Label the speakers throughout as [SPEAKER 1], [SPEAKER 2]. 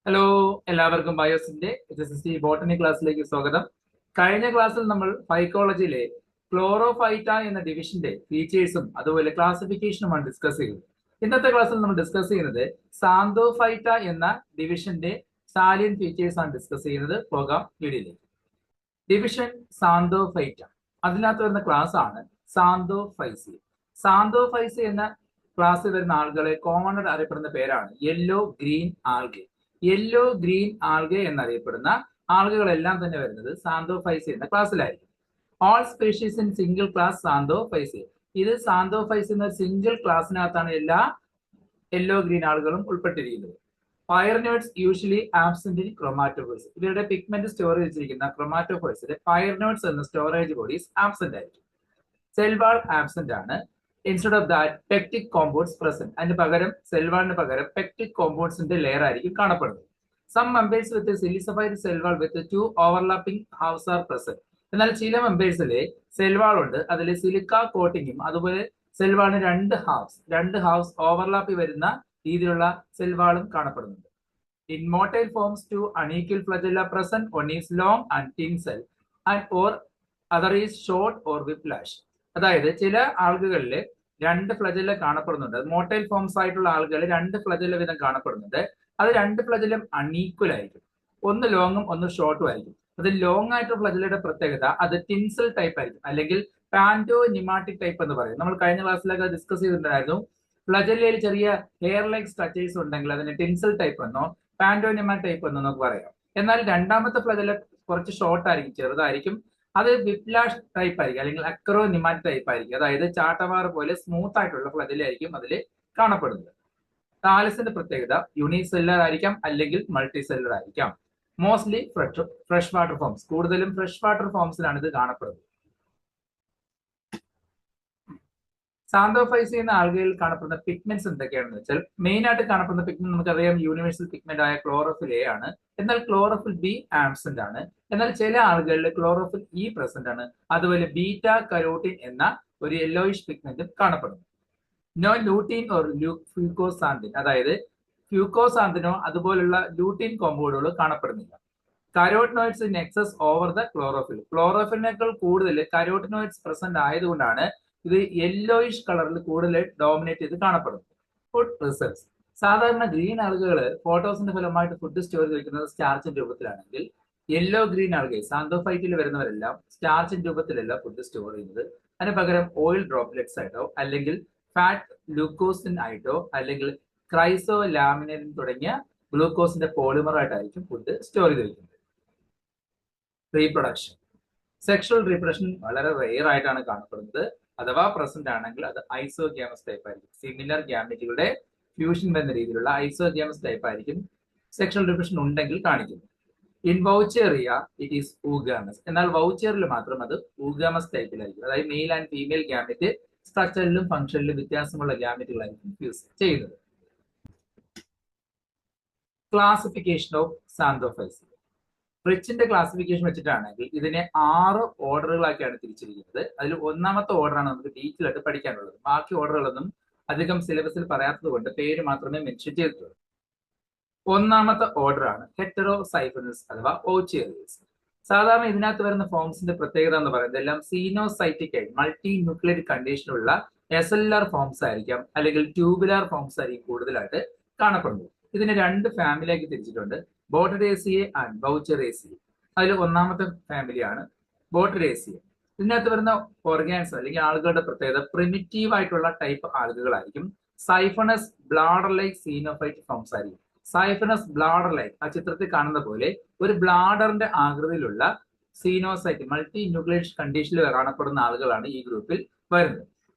[SPEAKER 1] Hello, എല്ലാവർക്കും ബയോസിന്റെ SSC botany ക്ലാസ്സിലേക്ക് സ്വാഗതം. കഴിഞ്ഞ ക്ലാസ്സിൽ നമ്മൾ ഫൈക്കോളജിയിലെ ക്ലോറോഫൈറ്റ എന്ന ഡിവിഷന്റെ ഫീച്ചേഴ്സും അതുപോലെ ക്ലാസിഫിക്കേഷനുമാണ് ഡിസ്കസ് ചെയ്തത്. ഇന്നത്തെ ക്ലാസ്സിൽ നമ്മൾ ഡിസ്കസ് ചെയ്യുന്നത് സാന്തോഫൈറ്റ എന്ന ഡിവിഷന്റെ സാലിയൻ ഫീച്ചേഴ്സ് ആണ് ഡിസ്കസ് ചെയ്യുന്നത്. പോകാം വീഡിയോയിലേക്ക്. ഡിവിഷൻ സാന്തോഫൈറ്റ, അതിനകത്ത് വരുന്ന ക്ലാസ് ആണ് സാന്തോഫൈസി. സാന്തോഫൈസി എന്ന ക്ലാസ്സിൽ വരുന്ന ആളുകളെ കോമൺ ആയിട്ട് അറിയപ്പെടുന്ന പേരാണ് yellow green algae. Yellow green algae എന്നറിയപ്പെടുന്ന ആൽഗകളെല്ലാം തന്നെ വരുന്നത് സാന്തോഫൈസി എന്ന ക്ലാസ്സിലായിരിക്കും. All species in single class Xanthophyceae. ഇത് സാന്തോഫൈസി എന്ന സിംഗിൾ ക്ലാസ്സിനകത്താണ് എല്ലാ യെല്ലോ ഗ്രീൻ ആളുകളും ഉൾപ്പെട്ടിരിക്കുന്നത്. Pyrenoids usually absent in chromatophores. ഇവരുടെ പിഗ്മെന്റ് സ്റ്റോർ ചെയ്തിരിക്കുന്ന ക്രൊമാറ്റോഫോഴ്സിലെ ഫയർനോയിഡ്സ് എന്ന സ്റ്റോറേജ് ബോഡീസ് ആബ്സെന്റ് ആയിരിക്കും. സെൽവാൾ ആബ്സെന്റ് ആണ്. Instead of that pectic compounds present. അതിന് പകരം സെൽവാളിന് പകരം പെക്റ്റിക് കോമ്പൗണ്ട്സിന്റെ ലെയർ ആയിരിക്കും കാണപ്പെടുന്നത്. Some members with സിലിസഫൈഡ് cell wall with 2 overlapping halves are present. എന്നാൽ ചില മെമ്പേഴ്സിലെ സെൽവാൾ ഉണ്ട്, അതിൽ സിലിക്ക കോട്ടിങ്ങും അതുപോലെ സെൽവാളിന് രണ്ട് ഹാവ്സ് ഓവർലാപ്പി വരുന്ന രീതിയിലുള്ള സെൽവാളും കാണപ്പെടുന്നുണ്ട്. In motile forms 2 unequal flagella present. One is long and thin cell and or other is short or whiplash. അതായത് ചില ആൽഗകളിൽ രണ്ട് ഫ്ലജല്ല കാണപ്പെടുന്നുണ്ട്. മോട്ടൈൽ ഫോംസ് ആയിട്ടുള്ള ആളുകളിൽ രണ്ട് ഫ്ലജല്ല വീതം കാണപ്പെടുന്നുണ്ട്. അത് രണ്ട് ഫ്ലജലും അൺഈക്വൽ ആയിരിക്കും. ഒന്ന് ലോങ്ങും ഒന്ന് ഷോർട്ടും ആയിരിക്കും. അത് ലോങ് ആയിട്ടുള്ള ഫ്ലജലയുടെ പ്രത്യേകത അത് ടിൻസൽ ടൈപ്പ് ആയിരിക്കും, അല്ലെങ്കിൽ പാൻറ്റോ നിമാറ്റിക് ടൈപ്പ് എന്ന് പറയും. നമ്മൾ കഴിഞ്ഞ ക്ലാസ്സിലൊക്കെ ഡിസ്കസ് ചെയ്തിട്ടുണ്ടായിരുന്നു. ഫ്ലജല്ലയിൽ ചെറിയ ഹെയർ ലൈക്ക് സ്ട്രക്ചേഴ്സ് ഉണ്ടെങ്കിൽ അതിന് ടിൻസൽ ടൈപ്പ് എന്നോ പാൻറ്റോനിമാറ്റ് ടൈപ്പ് എന്നോ നമുക്ക് പറയാം. എന്നാൽ രണ്ടാമത്തെ ഫ്ലജല്ല കുറച്ച് ഷോർട്ട് ആയിരിക്കും, ചെറുതായിരിക്കും. അത് വിപ്ലാഷ് ടൈപ്പ് ആയിരിക്കും, അല്ലെങ്കിൽ അക്രോനിമാറ്റ് ടൈപ്പ് ആയിരിക്കും. അതായത് ചാട്ടവാർ പോലെ സ്മൂത്ത് ആയിട്ടുള്ള ഫ്ലജല്ല ആയിരിക്കും അതിൽ കാണപ്പെടുന്നത്. താലസിന്റെ പ്രത്യേകത യൂണിസെല്ലർ ആയിരിക്കാം, അല്ലെങ്കിൽ മൾട്ടി സെല്ലർ ആയിരിക്കാം. മോസ്റ്റ്ലി ഫ്രഷ് വാട്ടർ ഫോംസ്, കൂടുതലും ഫ്രഷ് വാട്ടർ ഫോംസിലാണ് ഇത് കാണപ്പെടുന്നത്. സാന്തോഫൈസി എന്ന ആൽഗയിൽ കാണപ്പെടുന്ന പിഗ്മെന്റ്സ് എന്തൊക്കെയാണെന്ന് വെച്ചാൽ, മെയിൻ ആയിട്ട് കാണപ്പെടുന്ന പിഗ്മെന്റ് നമുക്കറിയാം യൂണിവേഴ്സൽ പിഗ്മെന്റ് ആയ ക്ലോറോഫിൽ എ ആണ്. എന്നാൽ ക്ലോറോഫിൽ ബി ആബ്സെന്റ് ആണ്. എന്നാൽ ചില ആളുകളിൽ ക്ലോറോഫിൽ ഇ പ്രസന്റ് ആണ്. അതുപോലെ ബീറ്റ കരോട്ടിൻ എന്ന ഒരു യെല്ലോയിഷ് പിഗ്മെന്റും കാണപ്പെടുന്നു. നോ ലൂട്ടീൻ ഓർ ഫ്യൂക്കോസാന്തിൻ, അതായത് ഫ്യൂക്കോസാന്തിനോ അതുപോലുള്ള ലൂട്ടീൻ കോമ്പൗണ്ടുകളോ കാണപ്പെടുന്നില്ല. Carotenoids in excess over the chlorophyll. ക്ലോറോഫിലിനേക്കാൾ കൂടുതൽ കരോട്ടിനോയിഡ്സ് പ്രസന്റ് ആയതുകൊണ്ടാണ് ഇത് യെല്ലോയിഷ് കളറിൽ കൂടുതൽ ഡോമിനേറ്റ് ചെയ്ത് കാണപ്പെടുന്നു. Food reserves. സാധാരണ ഗ്രീൻ ആൽഗകൾ ഫോട്ടോസിന്റെ ഫലമായിട്ട് ഫുഡ് സ്റ്റോർ ചെയ്തിരിക്കുന്നത് സ്റ്റാർച്ചിന്റെ രൂപത്തിലാണെങ്കിൽ, യെല്ലോ ഗ്രീൻ ആൽഗെ സാന്തോഫൈറ്റിൽ വരുന്നവരെല്ലാം സ്റ്റാർച്ചിന്റെ രൂപത്തിലല്ല ഫുഡ് സ്റ്റോർ ചെയ്യുന്നത്. അതിന് പകരം ഓയിൽ ഡ്രോപ്ലെറ്റ്സ് ആയിട്ടോ, അല്ലെങ്കിൽ ഫാറ്റ് ഗ്ലൂക്കോസിൻ ആയിട്ടോ, അല്ലെങ്കിൽ ക്രൈസോ ലാമിനിൻ തുടങ്ങിയ ഗ്ലൂക്കോസിന്റെ പോളിമർ ആയിട്ടായിരിക്കും ഫുഡ് സ്റ്റോർ ചെയ്തിരിക്കുന്നത്. റീപ്രൊഡക്ഷൻ. സെക്ഷൽ റീപ്രൊഡക്ഷൻ വളരെ റെയർ ആയിട്ടാണ് കാണപ്പെടുന്നത്. അഥവാ പ്രസന്റ് ആണെങ്കിൽ അത് ഐസോഗ്യാമസ് ടൈപ്പ് ആയിരിക്കും. സിമിലർ ഗ്യാമറ്റുകളുടെ ഫ്യൂഷൻ എന്ന രീതിയിലുള്ള ഐസോഗ്യാമസ് ടൈപ്പ് ആയിരിക്കും സെക്ഷൽ റീപ്രൊഡക്ഷൻ ഉണ്ടെങ്കിൽ കാണിക്കുന്നത്. In Vaucheria it is oogamous. എന്നാൽ വൗച്ചേറിൽ മാത്രം അത് ഊഗാമസ് ടൈപ്പിലായിരിക്കും. അതായത് മെയിൽ ആൻഡ് ഫീമെയിൽ ഗ്യാമറ്റ് സ്ട്രക്ചറിലും ഫംഗ്ഷനിലും വ്യത്യാസമുള്ള ഗ്യാമറ്റുകളായിരിക്കും ഫ്യൂസ് ചെയ്യുന്നത്. Classification of Xanthophyceae. റിച്ചിന്റെ ക്ലാസിഫിക്കേഷൻ വെച്ചിട്ടാണെങ്കിൽ ഇതിനെ 6 ഓർഡറുകളാക്കിയാണ് തിരിച്ചിരിക്കുന്നത്. അതിൽ ഒന്നാമത്തെ ഓർഡറാണ് നമുക്ക് ഡീറ്റെയിൽ ആയിട്ട് പഠിക്കാനുള്ളത്. ബാക്കി ഓർഡറുകളൊന്നും അധികം സിലബസിൽ പറയാത്തത് കൊണ്ട് പേര് മാത്രമേ മെൻഷൻ ചെയ്തിട്ടുള്ളൂ. ഒന്നാമത്തെ ഓർഡറാണ് ഹെറ്ററോസൈഫനസ് അഥവാ വൗച്ചേറിയസ്. സാധാരണ ഇതിനകത്ത് വരുന്ന ഫോംസിന്റെ പ്രത്യേകത എന്ന് പറയുന്നത് എല്ലാം സീനോസൈറ്റിക് ആയി മൾട്ടി ന്യൂക്ലിയർ കണ്ടീഷനുള്ള SLR ഫോംസ് ആയിരിക്കാം, അല്ലെങ്കിൽ ട്യൂബുലാർ ഫോംസ് ആയിരിക്കും കൂടുതലായിട്ട് കാണപ്പെടുന്നത്. ഇതിനെ 2 ഫാമിലിയാക്കി തിരിച്ചിട്ടുണ്ട്, ബോട്ടഡേസിയെ ആൻഡ് വൗച്ചറേസിയെ. അതിൽ ഒന്നാമത്തെ ഫാമിലിയാണ് ബോട്ടഡേസിയെ. ഇതിനകത്ത് വരുന്ന ഓർഗാൻസ് അല്ലെങ്കിൽ ആളുകളുടെ പ്രത്യേകത പ്രിമിറ്റീവ് ആയിട്ടുള്ള ടൈപ്പ് ആളുകളായിരിക്കും. സൈഫണസ് ബ്ലാഡർ ലൈക്ക് സീനോഫൈറ്റ് ഫോംസ് ആയിരിക്കും. സൈഫണസ് ബ്ലാഡർ ലൈക്ക് ആ ചിത്രത്തിൽ കാണുന്ന പോലെ ഒരു ബ്ലാഡറിന്റെ ആകൃതിയിലുള്ള സീനോസൈറ്റ് മൾട്ടി ന്യൂക്ലിയർ കണ്ടീഷനിൽ കാണപ്പെടുന്ന ആളുകളാണ് ഈ ഗ്രൂപ്പിൽ വരുന്നത്.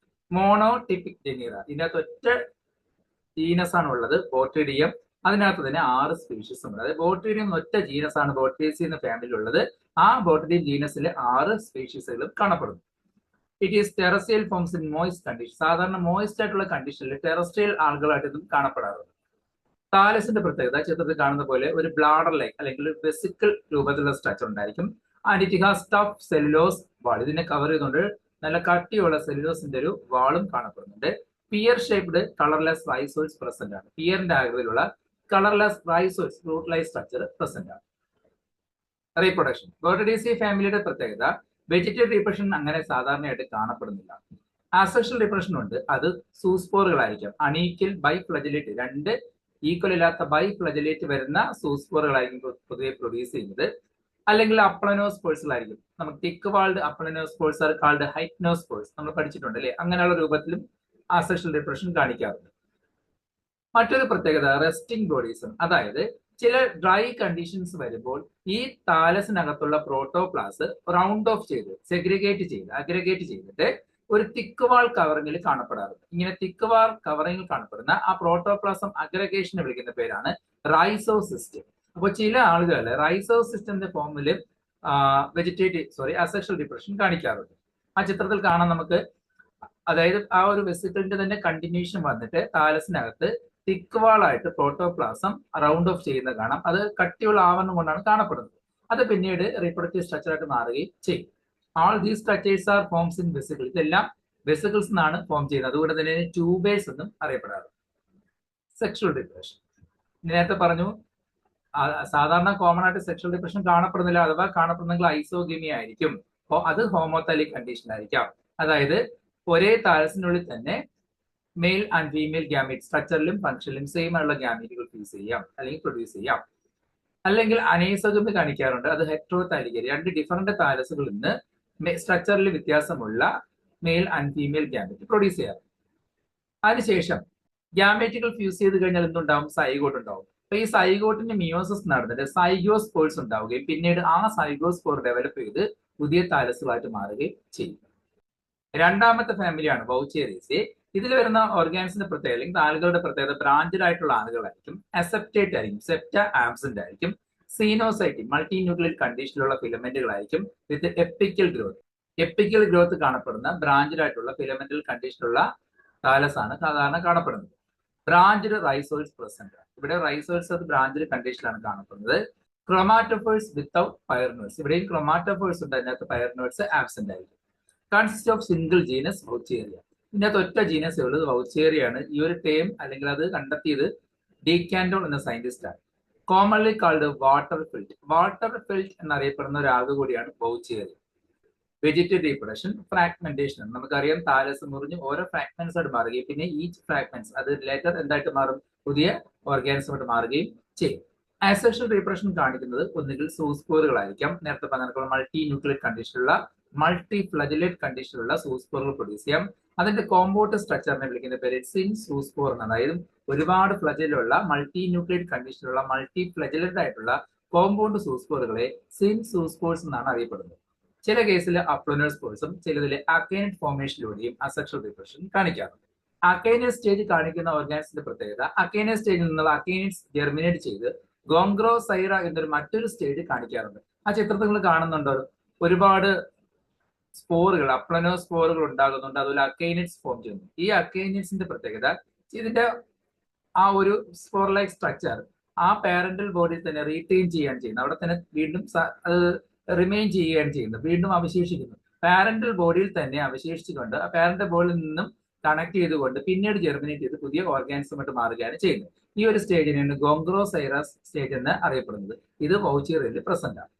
[SPEAKER 1] മോണോടിപ്പിക് ജനീറ. ഇതിനകത്ത് ഒറ്റ ജീനസ് ആണ് ഉള്ളത്, ബോട്ടിഡിയം. അതിനകത്ത് തന്നെ 6 സ്പീഷീസ് ഉണ്ട്. അതായത് ബോട്ടിഡിയം ഒറ്റ ജീനസ് ആണ് ബോട്ടിഡേസി എന്ന ഫാമിലി ഉള്ളത്. ആ ബോട്ടിഡിയം ജീനസിലെ 6 സ്പീഷീസുകളും കാണപ്പെടുന്നു. It is terrestrial forms in moist condition. സാധാരണ മോയിസ്റ്റ് ആയിട്ടുള്ള കണ്ടീഷനിൽ ടെറസ്ട്രിയൽ ആളുകളായിട്ട് ഇതും കാണപ്പെടാറുണ്ട്. താലസിന്റെ പ്രത്യേകത ചിത്രത്തിൽ കാണുന്ന പോലെ ഒരു ബ്ലാഡർ ലൈക്ക് അല്ലെങ്കിൽ വെസിക്കൽ രൂപത്തിലുള്ള സ്ട്രക്ചർ ഉണ്ടായിരിക്കും. And it has tough cellulose wall. ഇതിനെ കവർ ചെയ്തുകൊണ്ട് നല്ല കട്ടിയുള്ള സെല്ലുലോസിന്റെ ഒരു വാളും കാണപ്പെടുന്നുണ്ട്. Pear shaped colourless rhizoids present ആണ്. പിയറിന്റെ ആകൃതിയിലുള്ള colourless rhizoids root like structure present ആണ്. റീപ്രൊഡക്ഷൻ, ബോർഡഡേസിയ ഫാമിലിയുടെ പ്രത്യേകത വെജിറ്റേറിയൻ റീപ്രൊഡക്ഷൻ അങ്ങനെ സാധാരണയായിട്ട് കാണപ്പെടുന്നില്ല. ആസെക്ഷൽ റീപ്രൊഡക്ഷൻ ഉണ്ട്, അത് സൂസ്പോറുകളായിരിക്കും. അണീക്വൽ ബൈഫ്ലജലേറ്റ്, രണ്ട് ഈക്വൽ ഇല്ലാത്ത ബൈഫ്ലജലേറ്റ് വരുന്ന സൂസ്പോറുകളായിരിക്കും പൊതുവെ പ്രൊഡ്യൂസ് ചെയ്യുന്നത്. അല്ലെങ്കിൽ അപ്ലനോസ്പോഴ്സുകളായിരിക്കും. നമുക്ക് തിക്ക് വാൾഡ് അപ്ലനോസ്പോഴ്സ് ആർ കാൾഡ് ഹൈപ്നോസ്പോഴ്സ് നമ്മൾ പഠിച്ചിട്ടുണ്ട് അല്ലെ. അങ്ങനെയുള്ള രൂപത്തിലും ആസെക്ഷൽ റീപ്രൊഡക്ഷൻ കാണിക്കാറുണ്ട്. മറ്റൊരു പ്രത്യേകത റെസ്റ്റിംഗ് ബോഡീസും, അതായത് ചില ഡ്രൈ കണ്ടീഷൻസ് വരുമ്പോൾ ഈ താലസിനകത്തുള്ള പ്രോട്ടോപ്ലാസ് റൗണ്ട് ഓഫ് ചെയ്ത് അഗ്രഗേറ്റ് ചെയ്തിട്ട് ഒരു തിക്ക് വാൾ കവറിങ്ങിൽ കാണപ്പെടാറുണ്ട്. ഇങ്ങനെ തിക്ക് വാൾ കവറിങ്ങിൽ കാണപ്പെടുന്ന ആ പ്രോട്ടോപ്ലാസം അഗ്രഗേഷനെ വിളിക്കുന്ന പേരാണ് റൈസോസിസ്റ്റം. അപ്പോൾ ചില ആളുകൾ റൈസോസിസ്റ്റത്തിന്റെ ഫോമില് അസെക്ഷൽ റീപ്രൊഡക്ഷൻ കാണിക്കാറുണ്ട്. ആ ചിത്രത്തിൽ കാണാൻ നമുക്ക്, അതായത് ആ ഒരു വെസിക്കിളിന്റെ തന്നെ കണ്ടിന്യൂഷൻ വന്നിട്ട് താലസിനകത്ത് തിക്ക് വാളായിട്ട് പ്രോട്ടോപ്ലാസം റൗണ്ട് ഓഫ് ചെയ്യുന്നത് കാണാം. അത് കട്ടിയുള്ള ആവരണം കൊണ്ടാണ് കാണപ്പെടുന്നത്. അത് പിന്നീട് റീപ്രൊഡക്റ്റീവ് സ്ട്രക്ചറായിട്ട് മാറുകയും ചെയ്യും. All these structures R forms in vesicle. ഇതെല്ലാം വെസിക്കിൾസ് നിന്നാണ് ഫോം ചെയ്യുന്നത്. അതുകൊണ്ട് തന്നെ ട്യൂബേഴ്സ് എന്നും അറിയപ്പെടാറുണ്ട്. സെക്ഷൽ റീപ്രൊഡക്ഷൻ നേരത്തെ പറഞ്ഞു, സാധാരണ കോമൺ ആയിട്ട് സെക്ഷൽ റീപ്രൊഡക്ഷൻ കാണപ്പെടുന്നില്ല. അഥവാ കാണപ്പെടുന്നെങ്കിൽ ഐസോഗിമി ആയിരിക്കും. അത് ഹോമോതാലിക് കണ്ടീഷൻ ആയിരിക്കാം. അതായത് ഒരേ താലസിനുള്ളിൽ തന്നെ മെയിൽ ആൻഡ് ഫീമെയിൽ ഗ്യാമീറ്റ് സ്ട്രക്ചറിലും ഫംഗ്ഷനിലും സെയിം ആയുള്ള ഗ്യാമീറ്റുകൾ ഫീസ് ചെയ്യാം അല്ലെങ്കിൽ പ്രൊഡ്യൂസ് ചെയ്യാം. അല്ലെങ്കിൽ അനൈസോഗമി കാണിക്കാറുണ്ട്. അത് ഹെറ്ററോതാലിക്, രണ്ട് ഡിഫറന്റ് താലസുകളിൽ നിന്ന് സ്ട്രക്ചറിൽ വ്യത്യാസമുള്ള mail and female gamete produce ചെയ്യാം. അതിനുശേഷം ഗ്യാമേറ്റുകൾ ഫ്യൂസ് ചെയ്ത് കഴിഞ്ഞാൽ എന്തുണ്ടാവും? സൈഗോട്ട് ഉണ്ടാവും. അപ്പൊ ഈ സൈഗോട്ടിന്റെ മിയോസിസ് നടന്നിട്ട് സൈഗോസ്പോർസ് ഉണ്ടാവുകയും പിന്നീട് ആ സൈഗോസ്പോർ ഡെവലപ്പ് ചെയ്ത് പുതിയ താലസുകളായിട്ട് മാറുകയും ചെയ്യും. രണ്ടാമത്തെ ഫാമിലിയാണ് വൗച്ചേറിയസേ. ഇതിൽ വരുന്ന ഓർഗാൻസിന്റെ പ്രത്യേകത അല്ലെങ്കിൽ ആളുകളുടെ പ്രത്യേകത ബ്രാഞ്ചഡ് ആയിട്ടുള്ള ആളുകളായിരിക്കും, അസെപ്റ്റേറ്റ് ആയിരിക്കും, സെപ്റ്റ ആബ്സെന്റ് ആയിരിക്കും, സീനോസൈറ്റിക് മൾട്ടി ന്യൂക്ലിയർ കണ്ടീഷനിലുള്ള ഫിലമെന്റുകളായിരിക്കും വിത്ത് എപ്പിക്കൽ ഗ്രോത്ത് കാണപ്പെടുന്ന ബ്രാഞ്ചഡ് ആയിട്ടുള്ള ഫിലമെന്റൽ കണ്ടീഷനിലുള്ള താലസ് ആണ് സാധാരണ കാണപ്പെടുന്നത്. Branched rhizoids present. ഇവിടെ റൈസോഴ്സ് അത് ബ്രാഞ്ചഡ് കണ്ടീഷനിലാണ് കാണപ്പെടുന്നത്. Chromatophores without pyrenoids. ഇവിടെയും ക്രൊമാറ്റോഫോഴ്സ് ഉണ്ട്, അതിനകത്ത് പയർനോട്സ് ആബ്സെന്റ് ആയിരിക്കും. Consist of single genus Vaucheria. ഇതിനകത്ത് ഒറ്റ ജീനസ് ഉള്ളത് വൗച്ചേറിയാണ്. ഈ ഒരു ടേം അല്ലെങ്കിൽ അത് കണ്ടെത്തിയത് ഡീകാൻഡോൾ എന്ന സയന്റിസ്റ്റ് ആണ്. കോമൺലി കാൾഡ് വാട്ടർ ഫിൽറ്റ് എന്നറിയപ്പെടുന്ന ഒരു ആകെ കൂടിയാണ് വൗച്ചേറിയ. Vegetarian reproduction, fragmentation. നമുക്കറിയാം താലസ് മുറിഞ്ഞ് ഓരോ ഫ്രാഗ്മെന്റ്സ് ആയിട്ട് മാറുകയും പിന്നെ ഈച്ച് ഫ്രാഗ്മെന്റ്സ് അത് ലേറ്റർ എന്തായിട്ട് മാറും? പുതിയ ഓർഗാനിസമായിട്ട് മാറുകയും ചെയ്യും. അസെക്ഷൽ റീപ്രൊഡക്ഷൻ കാണിക്കുന്നത് ഒന്നുകിൽ സൂസ്പോറുകളായിരിക്കാം. നേരത്തെ പറഞ്ഞ മൾട്ടി ന്യൂക്ലിയർ കണ്ടീഷനിലുള്ള മൾട്ടി ഫ്ലജലേറ്റ് കണ്ടീഷനിലുള്ള സൂസ്പോറുകൾ പ്രൊഡ്യൂസ് ചെയ്യാം. അതിന്റെ കോമ്പൗണ്ട് സ്ട്രക്ചറിനെ വിളിക്കുന്ന പേര് സിൻ സൂസ്പോർ എന്നാണ്. അതായത് ഒരുപാട് ഫ്ലജലുള്ള മൾട്ടി ന്യൂക്ലിയർ കണ്ടീഷനിലുള്ള മൾട്ടി ഫ്ലജലേറ്റ് ആയിട്ടുള്ള കോമ്പൗണ്ട് സൂസ്പോറുകളെ സിൻ സൂസ്പോർസ് എന്നാണ് അറിയപ്പെടുന്നത്. ചില കേസിൽ അപ്ലോനോസ്പോർസും ചിലതിൽ അക്കൈനറ്റ് ഫോർമേഷനിലൂടെയും അസെക്ഷൽ റീപ്രൊഡക്ഷൻ കാണിക്കാറുണ്ട്. അക്കൈനറ്റ് സ്റ്റേജ് കാണിക്കുന്ന ഓർഗാനിസത്തിന്റെ പ്രത്യേകത, അക്കൈനറ്റ് സ്റ്റേജിൽ നിന്നുള്ള അക്കൈനറ്റ്സ് ജെർമിനേറ്റ് ചെയ്ത് ഗോംഗ്രോസൈറ എന്നൊരു മറ്റൊരു സ്റ്റേജ് കാണിക്കാറുണ്ട്. ആ ചിത്രത്തിൽ നിങ്ങൾ കാണുന്നുണ്ടോ? ഒരുപാട് സ്പോറുകൾ, അപ്ലനോസ്പോറുകൾ ഉണ്ടാകുന്നുണ്ട്. അതുപോലെ അക്കൈനറ്റ്സ് ഫോം ചെയ്യുന്നു. ഈ അക്കൈനറ്റ്സിന്റെ പ്രത്യേകത, ഇതിന്റെ ആ ഒരു സ്പോർ ലൈക്ക് സ്ട്രക്ചർ ആ പാരന്റൽ ബോഡിയിൽ തന്നെ റീറ്റെയിൻ ചെയ്യുകയാണ് ചെയ്യുന്നത്. അവിടെ തന്നെ വീണ്ടും അത് റിമെയിൻ ചെയ്യുകയാണ് ചെയ്യുന്നത്, വീണ്ടും അവശേഷിക്കുന്നു. പാരന്റൽ ബോഡിയിൽ തന്നെ അവശേഷിച്ചുകൊണ്ട് ആ പാരന്റൽ ബോഡിയിൽ നിന്നും കണക്ട് ചെയ്തുകൊണ്ട് പിന്നീട് ജെർമിനേറ്റ് ചെയ്ത് പുതിയ ഓർഗാനിസമായിട്ട് മാറുകയാണ് ചെയ്യുന്നത്. ഈ ഒരു സ്റ്റേജിനെയാണ് ഗോംഗ്രോസൈറസ് സ്റ്റേജ് എന്ന് അറിയപ്പെടുന്നത്. ഇത് വൗച്ചേറിയയിൽ പ്രസന്റ് ആണ്.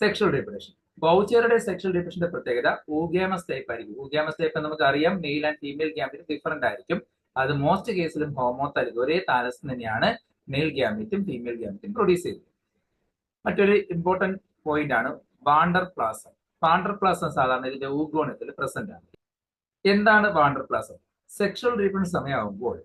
[SPEAKER 1] Sexual reproduction. വൗച്ചേറിയുടെ സെക്ഷൽ റീപ്രൊഡക്ഷന്റെ പ്രത്യേകത ഊഗ്യാമസ് ടൈപ്പ് ആയിരിക്കും. ഊഗ്യാമസ് ടൈപ്പ് നമുക്ക് അറിയാം, male and female gamete different ആയിരിക്കും. അത് മോസ്റ്റ് കേസിലും ഹോമോതാലിക്, ഒരേ താലസ് തന്നെയാണ് മെയിൽ ഗ്യാമീറ്റും ഫീമെയിൽ ഗ്യാമീറ്റും പ്രൊഡ്യൂസ് ചെയ്യുന്നത്. മറ്റൊരു ഇമ്പോർട്ടന്റ് പോയിന്റ് ആണ് വാണ്ടർപ്ലാസം. വാണ്ടർപ്ലാസം സാധാരണ ഇതിന്റെ ഊഗോണത്തിൽ പ്രസന്റ് ആണ്. എന്താണ് വാണ്ടർപ്ലാസം? സെക്ഷൽ റീപ്രൊഡക്ഷൻ സമയമാകുമ്പോൾ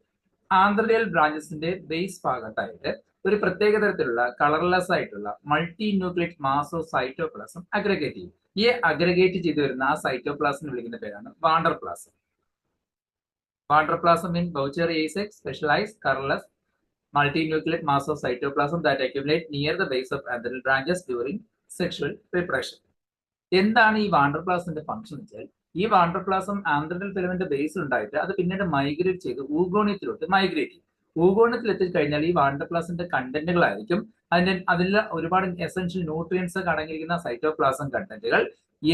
[SPEAKER 1] ആന്ത്രിയൽ ബ്രാഞ്ചസിന്റെ ബേസ് ഭാഗത്തായിട്ട് ഒരു പ്രത്യേക തരത്തിലുള്ള കളർലെസ് ആയിട്ടുള്ള multi nucleate mass cytoplasm aggregate ചെയ്യും. ഈ അഗ്രഗേറ്റ് ചെയ്തു വരുന്ന ആ സൈറ്റോപ്ലാസം വിളിക്കുന്ന പേരാണ് wanderplasm. Wanderplasm in Vaucheria is a specialised colourless multinucleate mass of cytoplasm that accumulate near the base of anthril branches during sexual reproduction. എന്താണ് ഈ വാണ്ടർപ്ലാസത്തിന്റെ ഫംഗ്ഷൻ വെച്ചാൽ, ഈ വാണ്ടർപ്ലാസം ആന്ത്രിയൽ ഫിലമെന്റ് ബേസിൽ ഉണ്ടായിട്ട് അത് പിന്നീട് മൈഗ്രേറ്റ് ചെയ്ത് ഊഗോണിയത്തിലോട്ട് മൈഗ്രേറ്റ് ചെയ്യും. ഊഗോണിയത്തിൽ എത്തിക്കഴിഞ്ഞാൽ ഈ വാണ്ടർപ്ലാസത്തിന്റെ കണ്ടന്റുകളായിരിക്കും അതിൽ ഒരുപാട് എസെൻഷ്യൽ ന്യൂട്രിയൻസ് ഒക്കെ അടങ്ങിയിരിക്കുന്ന സൈറ്റോപ്ലാസം കണ്ടന്റുകൾ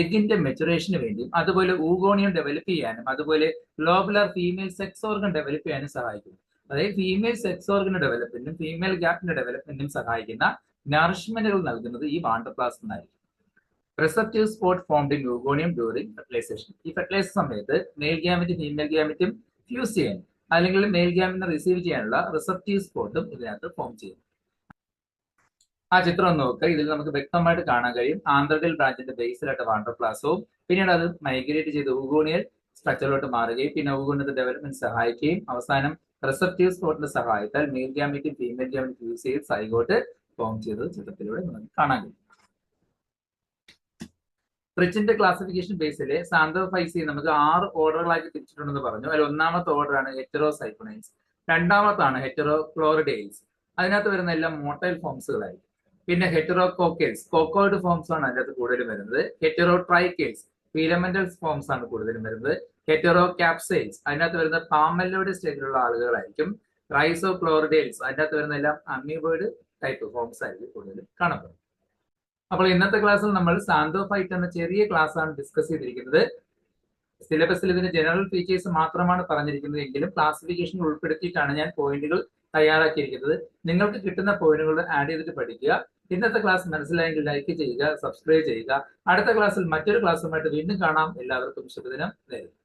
[SPEAKER 1] എഗിന്റെ മെച്ചുറേഷന് വേണ്ടിയും അതുപോലെ ഊഗോണിയം ഡെവലപ്പ് ചെയ്യാനും അതുപോലെ globular female sex organ develop ചെയ്യാനും സഹായിക്കുന്നു. അതായത് ഫീമെയിൽ സെക്സ് ഓർഗിന്റെ ഡെവലപ്മെന്റും ഫീമെയിൽ ഗ്യാപ്പിന്റെ ഡെവലപ്മെന്റും സഹായിക്കുന്ന നറിഷ്മെന്റുകൾ നൽകുന്നത് ഈ വാണ്ടർപ്ലാസ്റ്റ് ആയിരിക്കും. Receptive spot formed in oogonium during fertilisation. ഈ ഫെർട്ടിലൈസേഷൻ സമയത്ത് മെയിൽ ഗ്യാമറ്റും ഫീമെയിൽ ഗ്യാമറ്റും ഫ്യൂസ് ചെയ്യാൻ അല്ലെങ്കിൽ മെയിൽ ഗ്യാമിനെ റിസീവ് ചെയ്യാനുള്ള റിസപ്റ്റീവ് സ്പോട്ടും ഇതിനകത്ത് ഫോം ചെയ്യും. ആ ചിത്രം ഒന്ന് നോക്കുക. ഇതിൽ നമുക്ക് വ്യക്തമായിട്ട് കാണാൻ കഴിയും ആന്ത്രഡിൽ ബ്രാഞ്ചിന്റെ ബേസിലായിട്ട് വാണ്ടർപ്ലാസവും പിന്നീട് അത് മൈഗ്രേറ്റ് ചെയ്ത് ഊഗോണിയൽ സ്ട്രക്ചറിലോട്ട് മാറുകയും പിന്നെ ഊഗോണിയത്തെ ഡെവലപ്മെന്റ് സഹായിക്കുകയും അവസാനം റിസപ്റ്റീവ് സ്പോട്ടിന്റെ സഹായത്താൽ മെയിൽ ഗ്യാമറ്റും ഫീമെയിൽ ഗ്യാമറ്റും യൂസ് ചെയ്ത് സൈഗോട്ട് ഫോം ചെയ്തത് ചിത്രത്തിലൂടെ നമുക്ക് കാണാൻ കഴിയും. ഫ്രിച്ചിന്റെ ക്ലാസിഫിക്കേഷൻ ബേസിൽ സാന്തോഫൈസി നമുക്ക് 6 ഓർഡറുകളാക്കി തിരിച്ചിട്ടുണ്ടെന്ന് പറഞ്ഞു. അതിൽ ഒന്നാമത്തെ ഓർഡറാണ് ഹെറ്ററോസൈക്ലോണൈൻസ്, രണ്ടാമത്താണ് ഹെറ്ററോക്ലോറിഡെയിൽസ്. അതിനകത്ത് വരുന്ന എല്ലാം മോട്ടൈൽ ഫോംസുകളായിരിക്കും. പിന്നെ ഹെറ്ററോകോക്കേൽസ്, കോക്കോയിഡ് ഫോംസ് ആണ് അതിനകത്ത് കൂടുതലും വരുന്നത്. ഹെറ്ററോട്രൈക്കേൽസ്, ഫിലമെന്റൽ ഫോംസ് ആണ് കൂടുതലും വരുന്നത്. ഹെറ്ററോ ക്യാപ്സൈൽസ്, അതിനകത്ത് വരുന്ന പാമല്ലോയിഡ് സ്റ്റേജിലുള്ള ആളുകളായിരിക്കും. റൈസോക്ലോറിഡെയിൽസ്, അതിനകത്ത് വരുന്ന എല്ലാം അമീബോയിഡ് ടൈപ്പ് ഫോംസ് ആയിരിക്കും കൂടുതലും കാണപ്പെടുന്നത്. അപ്പോൾ ഇന്നത്തെ ക്ലാസ്സിൽ നമ്മൾ സാന്തോഫൈറ്റ് എന്ന ചെറിയ ക്ലാസ് ആണ് ഡിസ്കസ് ചെയ്തിരിക്കുന്നത്. സിലബസിൽ ഇതിന്റെ ജനറൽ ഫീച്ചേഴ്സ് മാത്രമാണ് പറഞ്ഞിരിക്കുന്നത് എങ്കിലും ക്ലാസിഫിക്കേഷൻ ഉൾപ്പെടുത്തിയിട്ടാണ് ഞാൻ പോയിന്റുകൾ തയ്യാറാക്കിയിരിക്കുന്നത്. നിങ്ങൾക്ക് കിട്ടുന്ന പോയിന്റുകൾ ആഡ് ചെയ്തിട്ട് പഠിക്കുക. ഇന്നത്തെ ക്ലാസ് മനസ്സിലായെങ്കിൽ ലൈക്ക് ചെയ്യുക, സബ്സ്ക്രൈബ് ചെയ്യുക. അടുത്ത ക്ലാസ്സിൽ മറ്റൊരു ക്ലാസ്സുമായിട്ട് വീണ്ടും കാണാം. എല്ലാവർക്കും ശുഭദിനം നേരുന്നു.